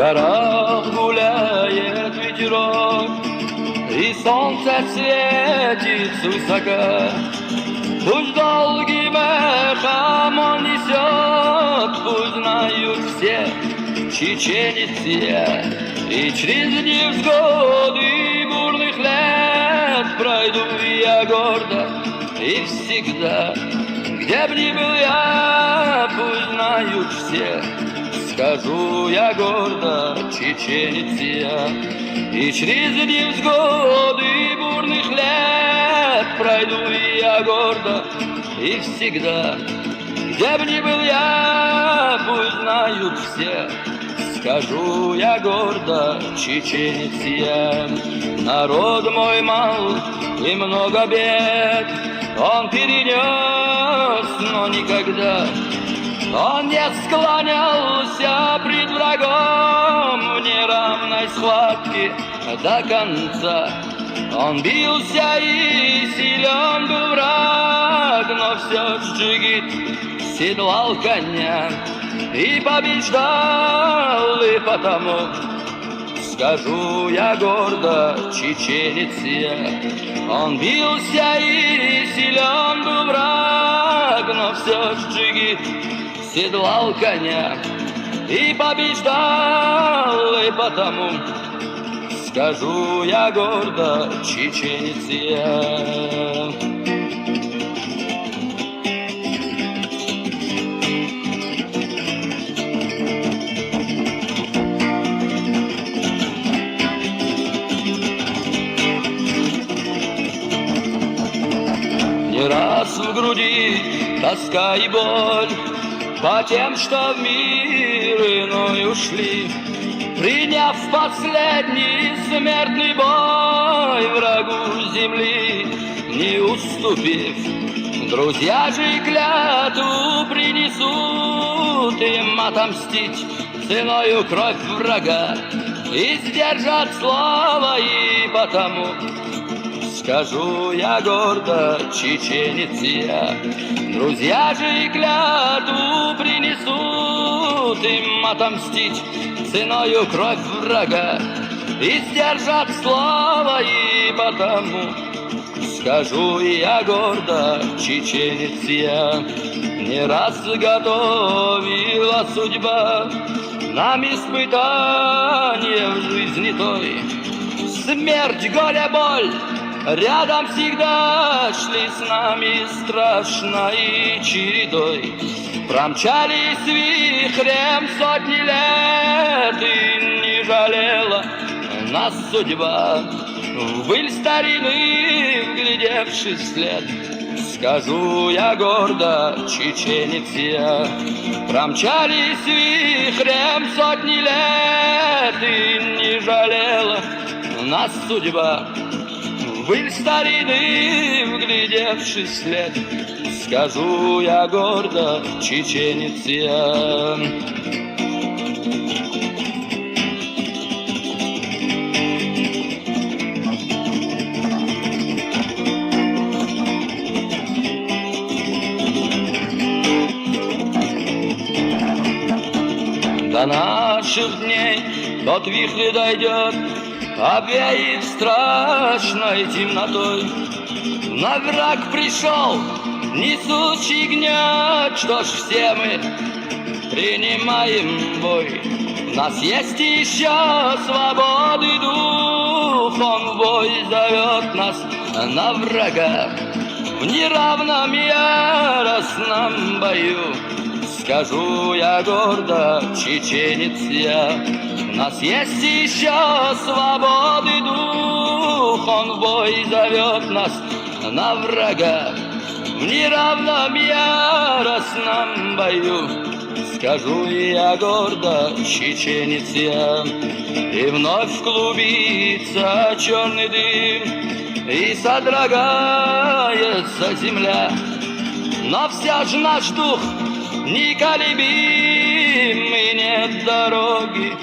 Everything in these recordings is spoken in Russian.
горах гуляет ветерок, и солнце светит свысока. Пусть долгим эхом он несет, пусть знают все, чеченец я. И через невзгоды бурных лет пройду я гордо и всегда. Где б ни был я, пусть знают все, скажу я гордо, чеченец я. И через невзгоды бурных лет пройду я гордо и всегда. Где б ни был я, пусть знают все, скажу я гордо, чеченец я. Народ мой мал и много бед он перенес, но никогда он не склонялся пред врагом в неравной схватке до конца. Он бился и силен был враг, но все джигит седлал коня и побеждал, и потому скажу я гордо, чеченец я. Он бился и силен был враг, но все джигит седлал коня и побеждал, и потому скажу я гордо, чеченец я. Не раз в груди тоска и боль по тем, что в мир иной ушли, приняв последний смертный бой врагу земли, не уступив. Друзья же клятву принесут им отомстить ценою кровь врага и сдержать слово, и потому скажу я гордо, чеченец я. Друзья же клятву принесут им отомстить ценою кровь врага и сдержать слово, и потому скажу я гордо, чеченец я. Не раз готовила судьба нам испытание в жизни той. Смерть, горе, боль рядом всегда шли с нами страшной чередой. Промчались вихрем сотни лет, и не жалела нас судьба. В быль старины вглядевшись вслед, скажу я гордо, чеченец я. Промчались вихрем сотни лет, и не жалела нас судьба. В быль старины вглядевшись вслед, скажу я гордо, чеченец я. До наших дней тот вихрь дойдет, обвеет страшной темнотой. На враг пришел, несущий гнет, что ж все мы принимаем бой. В нас есть еще свободы дух, он в бой зовет нас на врага. В неравном яростном бою скажу я гордо, чеченец я. У нас есть еще свободы дух, он в бой зовет нас на врага. В неравном яростном бою скажу я гордо, чеченец я. И вновь клубится черный дым, и содрогается земля, но все же наш дух неколебим, и нет дороги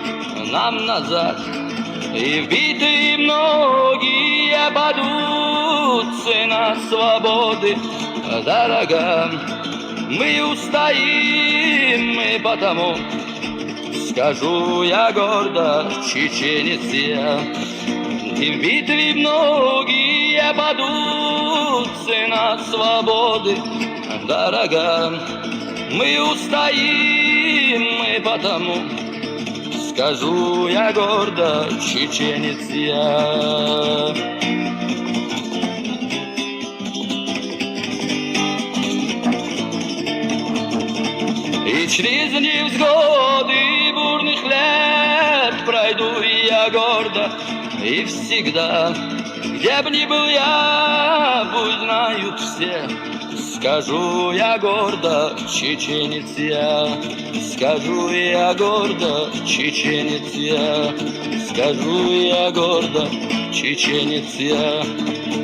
нам назад. И вбитые многие падут, цена свободы дорога. Мы устоим, и потому скажу я гордо, чеченец я. И в битве многие падут, цена свободы дорога. Мы устоим, мы потому, скажу я гордо, чеченец я. И через невзгоды бурных лет пройду я гордо и всегда. Где б ни был я, пусть знают все, скажу я гордо, чеченец я. Скажу я гордо, чеченец я. Скажу я гордо, чеченец я.